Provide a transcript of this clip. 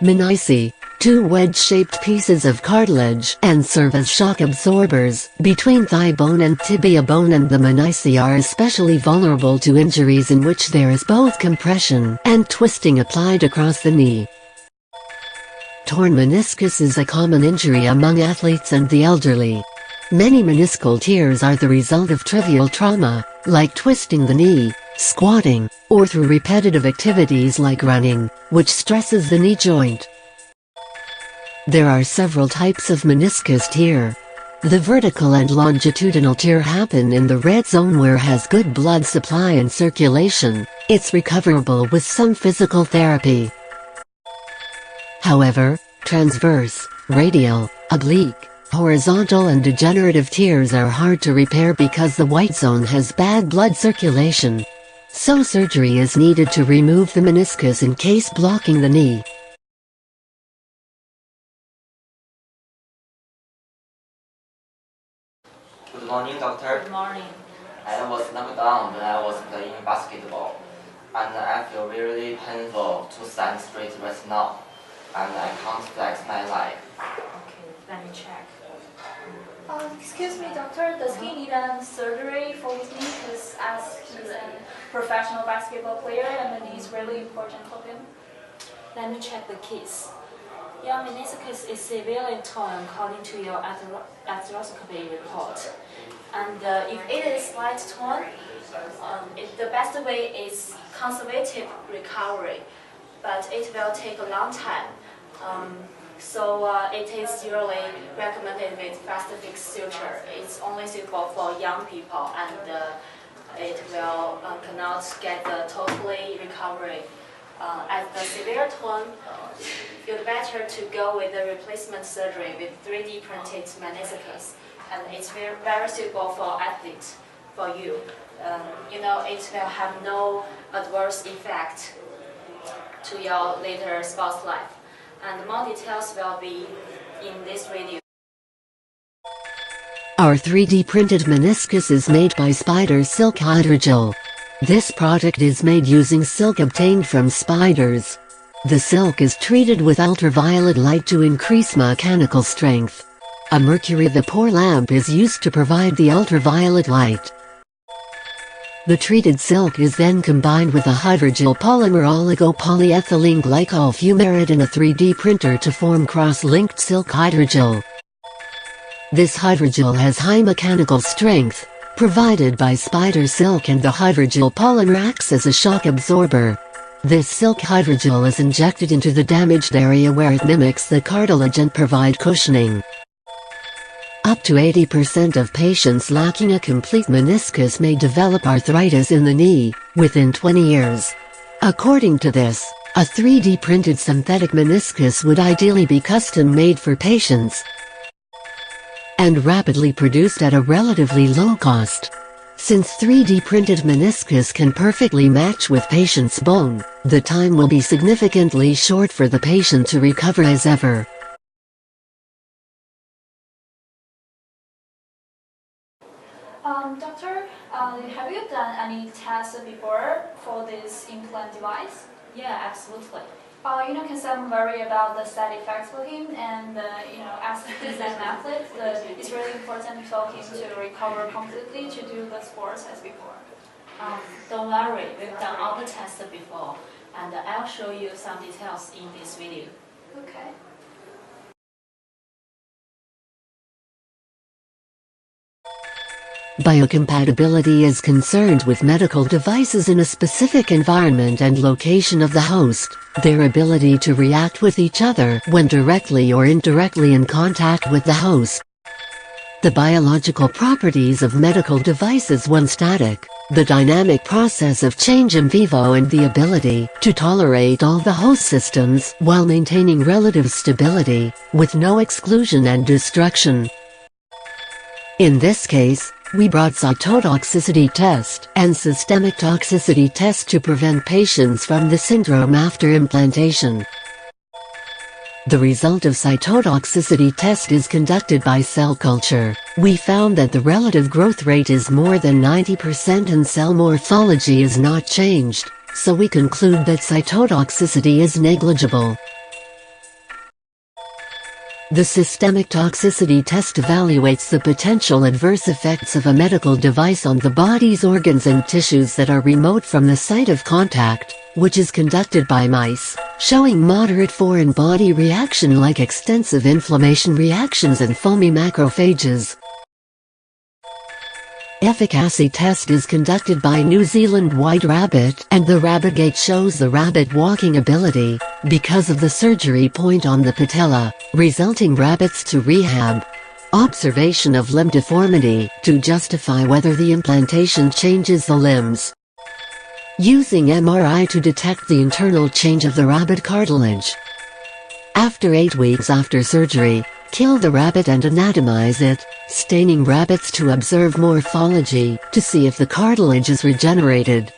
Menisci, two wedge-shaped pieces of cartilage, and serve as shock absorbers between thigh bone and tibia bone, and the menisci are especially vulnerable to injuries in which there is both compression and twisting applied across the knee. Torn meniscus is a common injury among athletes and the elderly. Many meniscal tears are the result of trivial trauma, like twisting the knee, squatting, or through repetitive activities like running, which stresses the knee joint. There are several types of meniscus tear. The vertical and longitudinal tear happen in the red zone where has good blood supply and circulation. It's recoverable with some physical therapy. However, transverse, radial, oblique, horizontal and degenerative tears are hard to repair because the white zone has bad blood circulation. So surgery is needed to remove the meniscus in case blocking the knee. Good morning, doctor. Good morning. I was knocked down when I was playing basketball, and I feel really painful to stand straight right now, and I can't flex my leg. Okay, let me check. Excuse me, doctor, does he need a surgery for his knee? Because as he's a professional basketball player, and the knee is really important for him. Let me check the case. Your meniscus is severely torn according to your arthroscopy report. And if it is slightly torn, the best way is conservative recovery, but it will take a long time. So it is usually recommended with fast fix suture. It's only suitable for young people, and it will cannot get the totally recovery. As the severe torn, you'd better to go with the replacement surgery with 3D printed meniscus, and it's very suitable for athletes, for you. It will have no adverse effect to your later sports life. And more details will be in this video. Our 3D printed meniscus is made by Spider Silk Hydrogel. This product is made using silk obtained from spiders. The silk is treated with ultraviolet light to increase mechanical strength. A mercury vapor lamp is used to provide the ultraviolet light. The treated silk is then combined with a hydrogel polymer oligopolyethylene glycol fumarate in a 3D printer to form cross-linked silk hydrogel. This hydrogel has high mechanical strength, provided by spider silk, and the hydrogel polymer acts as a shock absorber. This silk hydrogel is injected into the damaged area where it mimics the cartilage and provide cushioning. Up to 80% of patients lacking a complete meniscus may develop arthritis in the knee within 20 years. According to this, a 3D printed synthetic meniscus would ideally be custom-made for patients and rapidly produced at a relatively low cost. Since 3D printed meniscus can perfectly match with patient's bone, the time will be significantly short for the patient to recover as ever. Doctor, have you done any tests before for this implant device? Yeah, absolutely. Can some worry about the side effects for him, and as he's an athlete, it's really important for him to recover completely to do the sports as before. Don't worry, we've done all the tests before, and I'll show you some details in this video. Okay. Biocompatibility is concerned with medical devices in a specific environment and location of the host, their ability to react with each other when directly or indirectly in contact with the host. The biological properties of medical devices: one static, the dynamic process of change in vivo, and the ability to tolerate all the host systems while maintaining relative stability, with no exclusion and destruction. In this case, we brought cytotoxicity test and systemic toxicity test to prevent patients from the syndrome after implantation. The result of cytotoxicity test is conducted by cell culture. We found that the relative growth rate is more than 90% and cell morphology is not changed, so we conclude that cytotoxicity is negligible. The systemic toxicity test evaluates the potential adverse effects of a medical device on the body's organs and tissues that are remote from the site of contact, which is conducted by mice, showing moderate foreign body reaction like extensive inflammation reactions and foamy macrophages. Efficacy test is conducted by New Zealand white rabbit, and the rabbit gait shows the rabbit walking ability, because of the surgery point on the patella, resulting rabbits to rehab. Observation of limb deformity, to justify whether the implantation changes the limbs. Using MRI to detect the internal change of the rabbit cartilage. After 8 weeks after surgery, kill the rabbit and anatomize it, staining rabbits to observe morphology, to see if the cartilage is regenerated.